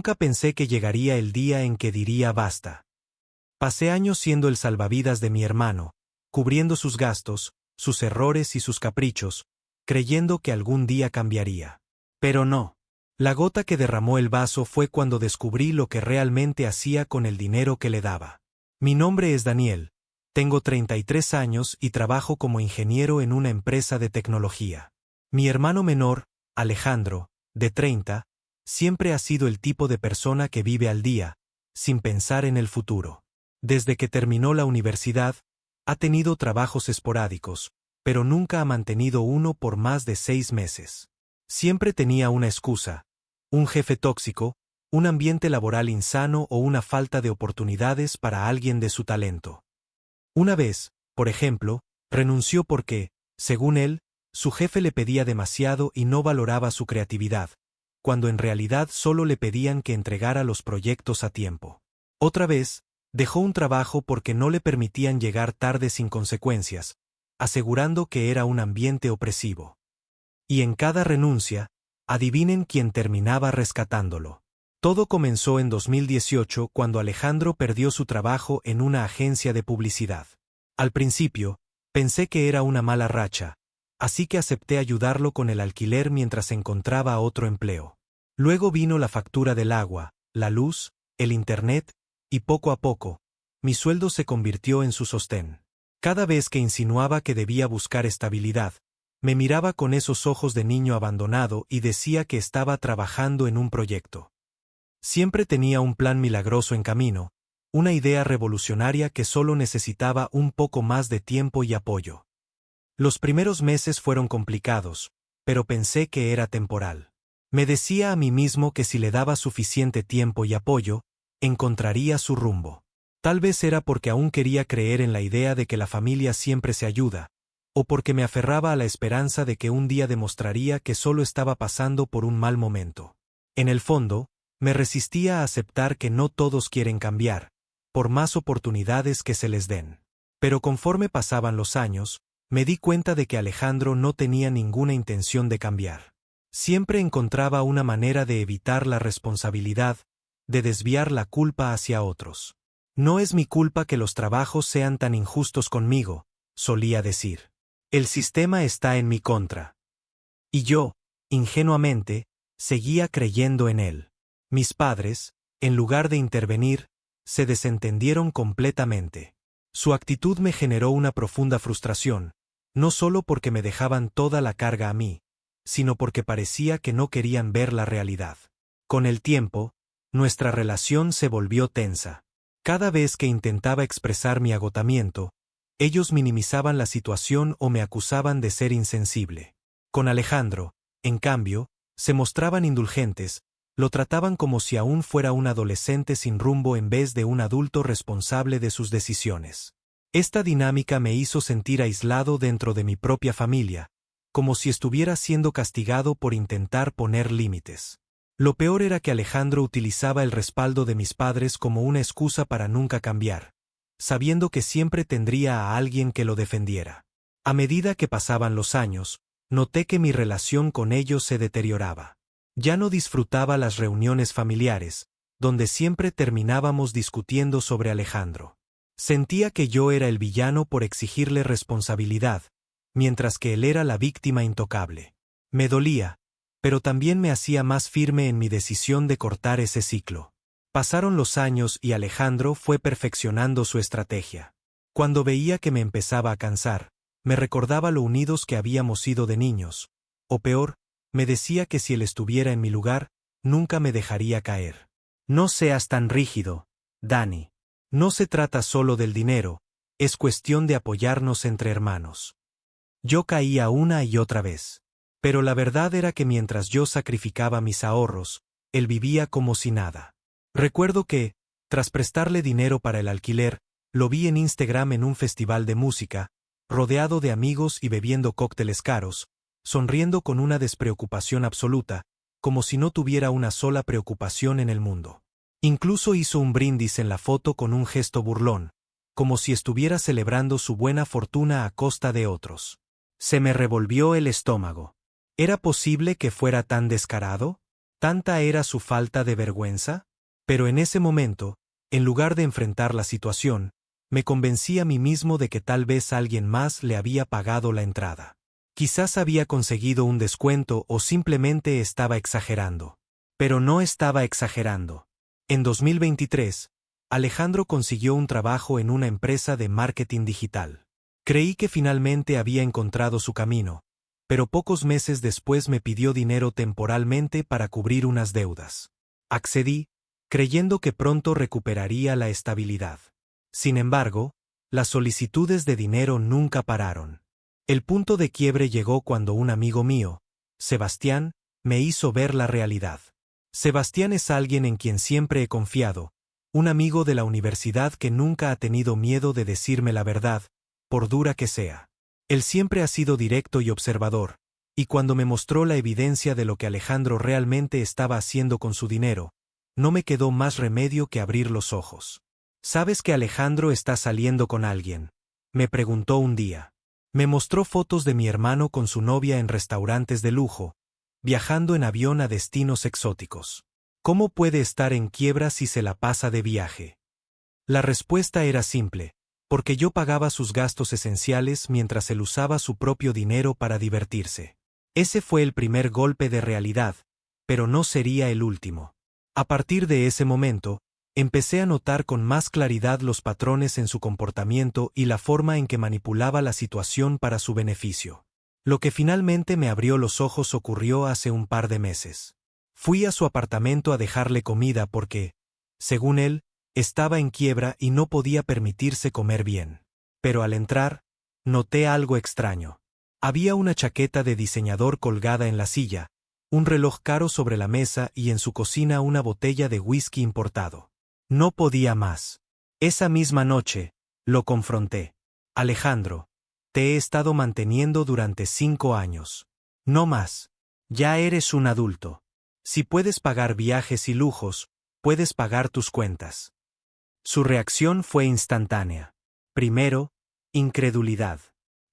Nunca pensé que llegaría el día en que diría basta. Pasé años siendo el salvavidas de mi hermano, cubriendo sus gastos, sus errores y sus caprichos, creyendo que algún día cambiaría. Pero no. La gota que derramó el vaso fue cuando descubrí lo que realmente hacía con el dinero que le daba. Mi nombre es Daniel, tengo 33 años y trabajo como ingeniero en una empresa de tecnología. Mi hermano menor, Alejandro, de 30, siempre ha sido el tipo de persona que vive al día, sin pensar en el futuro. Desde que terminó la universidad, ha tenido trabajos esporádicos, pero nunca ha mantenido uno por más de 6 meses. Siempre tenía una excusa: un jefe tóxico, un ambiente laboral insano o una falta de oportunidades para alguien de su talento. Una vez, por ejemplo, renunció porque, según él, su jefe le pedía demasiado y no valoraba su creatividad, cuando en realidad solo le pedían que entregara los proyectos a tiempo. Otra vez, dejó un trabajo porque no le permitían llegar tarde sin consecuencias, asegurando que era un ambiente opresivo. Y en cada renuncia, adivinen quién terminaba rescatándolo. Todo comenzó en 2018 cuando Alejandro perdió su trabajo en una agencia de publicidad. Al principio, pensé que era una mala racha, así que acepté ayudarlo con el alquiler mientras encontraba otro empleo. Luego vino la factura del agua, la luz, el internet, y poco a poco, mi sueldo se convirtió en su sostén. Cada vez que insinuaba que debía buscar estabilidad, me miraba con esos ojos de niño abandonado y decía que estaba trabajando en un proyecto. Siempre tenía un plan milagroso en camino, una idea revolucionaria que solo necesitaba un poco más de tiempo y apoyo. Los primeros meses fueron complicados, pero pensé que era temporal. Me decía a mí mismo que si le daba suficiente tiempo y apoyo, encontraría su rumbo. Tal vez era porque aún quería creer en la idea de que la familia siempre se ayuda, o porque me aferraba a la esperanza de que un día demostraría que solo estaba pasando por un mal momento. En el fondo, me resistía a aceptar que no todos quieren cambiar, por más oportunidades que se les den. Pero conforme pasaban los años, me di cuenta de que Alejandro no tenía ninguna intención de cambiar. Siempre encontraba una manera de evitar la responsabilidad, de desviar la culpa hacia otros. No es mi culpa que los trabajos sean tan injustos conmigo, solía decir. El sistema está en mi contra. Y yo, ingenuamente, seguía creyendo en él. Mis padres, en lugar de intervenir, se desentendieron completamente. Su actitud me generó una profunda frustración, no solo porque me dejaban toda la carga a mí, sino porque parecía que no querían ver la realidad. Con el tiempo, nuestra relación se volvió tensa. Cada vez que intentaba expresar mi agotamiento, ellos minimizaban la situación o me acusaban de ser insensible. Con Alejandro, en cambio, se mostraban indulgentes, lo trataban como si aún fuera un adolescente sin rumbo en vez de un adulto responsable de sus decisiones. Esta dinámica me hizo sentir aislado dentro de mi propia familia, como si estuviera siendo castigado por intentar poner límites. Lo peor era que Alejandro utilizaba el respaldo de mis padres como una excusa para nunca cambiar, sabiendo que siempre tendría a alguien que lo defendiera. A medida que pasaban los años, noté que mi relación con ellos se deterioraba. Ya no disfrutaba las reuniones familiares, donde siempre terminábamos discutiendo sobre Alejandro. Sentía que yo era el villano por exigirle responsabilidad, mientras que él era la víctima intocable. Me dolía, pero también me hacía más firme en mi decisión de cortar ese ciclo. Pasaron los años y Alejandro fue perfeccionando su estrategia. Cuando veía que me empezaba a cansar, me recordaba lo unidos que habíamos sido de niños, o peor, me decía que si él estuviera en mi lugar, nunca me dejaría caer. No seas tan rígido, Dani. No se trata solo del dinero, es cuestión de apoyarnos entre hermanos. Yo caía una y otra vez. Pero la verdad era que mientras yo sacrificaba mis ahorros, él vivía como si nada. Recuerdo que, tras prestarle dinero para el alquiler, lo vi en Instagram en un festival de música, rodeado de amigos y bebiendo cócteles caros, sonriendo con una despreocupación absoluta, como si no tuviera una sola preocupación en el mundo. Incluso hizo un brindis en la foto con un gesto burlón, como si estuviera celebrando su buena fortuna a costa de otros. Se me revolvió el estómago. ¿Era posible que fuera tan descarado? ¿Tanta era su falta de vergüenza? Pero en ese momento, en lugar de enfrentar la situación, me convencí a mí mismo de que tal vez alguien más le había pagado la entrada. Quizás había conseguido un descuento o simplemente estaba exagerando. Pero no estaba exagerando. En 2023, Alejandro consiguió un trabajo en una empresa de marketing digital. Creí que finalmente había encontrado su camino, pero pocos meses después me pidió dinero temporalmente para cubrir unas deudas. Accedí, creyendo que pronto recuperaría la estabilidad. Sin embargo, las solicitudes de dinero nunca pararon. El punto de quiebre llegó cuando un amigo mío, Sebastián, me hizo ver la realidad. Sebastián es alguien en quien siempre he confiado, un amigo de la universidad que nunca ha tenido miedo de decirme la verdad, por dura que sea. Él siempre ha sido directo y observador, y cuando me mostró la evidencia de lo que Alejandro realmente estaba haciendo con su dinero, no me quedó más remedio que abrir los ojos. ¿Sabes que Alejandro está saliendo con alguien?, me preguntó un día. Me mostró fotos de mi hermano con su novia en restaurantes de lujo, viajando en avión a destinos exóticos. ¿Cómo puede estar en quiebra si se la pasa de viaje? La respuesta era simple, porque yo pagaba sus gastos esenciales mientras él usaba su propio dinero para divertirse. Ese fue el primer golpe de realidad, pero no sería el último. A partir de ese momento, empecé a notar con más claridad los patrones en su comportamiento y la forma en que manipulaba la situación para su beneficio. Lo que finalmente me abrió los ojos ocurrió hace un par de meses. Fui a su apartamento a dejarle comida porque, según él, estaba en quiebra y no podía permitirse comer bien. Pero al entrar, noté algo extraño. Había una chaqueta de diseñador colgada en la silla, un reloj caro sobre la mesa y en su cocina una botella de whisky importado. No podía más. Esa misma noche, lo confronté. Alejandro, te he estado manteniendo durante 5 años. No más. Ya eres un adulto. Si puedes pagar viajes y lujos, puedes pagar tus cuentas. Su reacción fue instantánea. Primero, incredulidad.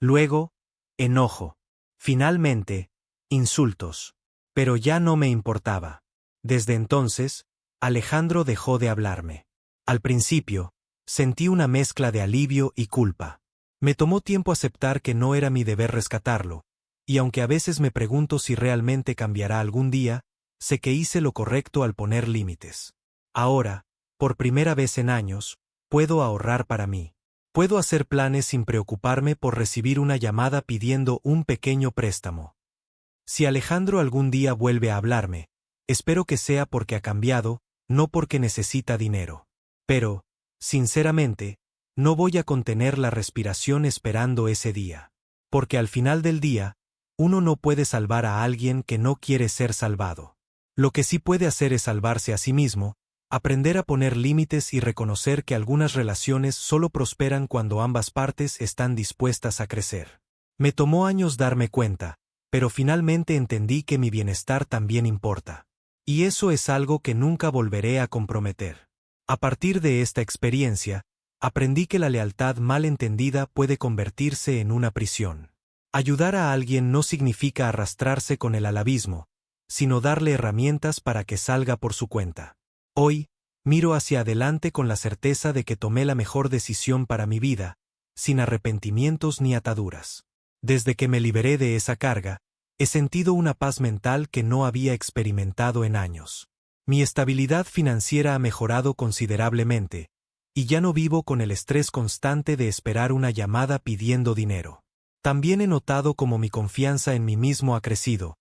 Luego, enojo. Finalmente, insultos. Pero ya no me importaba. Desde entonces, Alejandro dejó de hablarme. Al principio, sentí una mezcla de alivio y culpa. Me tomó tiempo aceptar que no era mi deber rescatarlo, y aunque a veces me pregunto si realmente cambiará algún día, sé que hice lo correcto al poner límites. Ahora, por primera vez en años, puedo ahorrar para mí. Puedo hacer planes sin preocuparme por recibir una llamada pidiendo un pequeño préstamo. Si Alejandro algún día vuelve a hablarme, espero que sea porque ha cambiado, no porque necesita dinero. Pero, sinceramente, no voy a contener la respiración esperando ese día. Porque al final del día, uno no puede salvar a alguien que no quiere ser salvado. Lo que sí puede hacer es salvarse a sí mismo, aprender a poner límites y reconocer que algunas relaciones solo prosperan cuando ambas partes están dispuestas a crecer. Me tomó años darme cuenta, pero finalmente entendí que mi bienestar también importa. Y eso es algo que nunca volveré a comprometer. A partir de esta experiencia, aprendí que la lealtad mal entendida puede convertirse en una prisión. Ayudar a alguien no significa arrastrarse con él al abismo, sino darle herramientas para que salga por su cuenta. Hoy, miro hacia adelante con la certeza de que tomé la mejor decisión para mi vida, sin arrepentimientos ni ataduras. Desde que me liberé de esa carga, he sentido una paz mental que no había experimentado en años. Mi estabilidad financiera ha mejorado considerablemente, y ya no vivo con el estrés constante de esperar una llamada pidiendo dinero. También he notado cómo mi confianza en mí mismo ha crecido.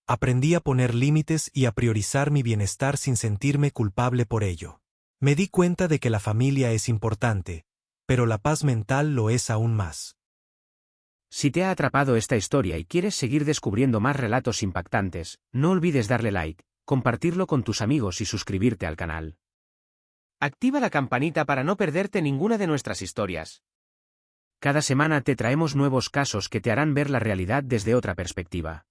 Aprendí a poner límites y a priorizar mi bienestar sin sentirme culpable por ello. Me di cuenta de que la familia es importante, pero la paz mental lo es aún más. Si te ha atrapado esta historia y quieres seguir descubriendo más relatos impactantes, no olvides darle like, compartirlo con tus amigos y suscribirte al canal. Activa la campanita para no perderte ninguna de nuestras historias. Cada semana te traemos nuevos casos que te harán ver la realidad desde otra perspectiva.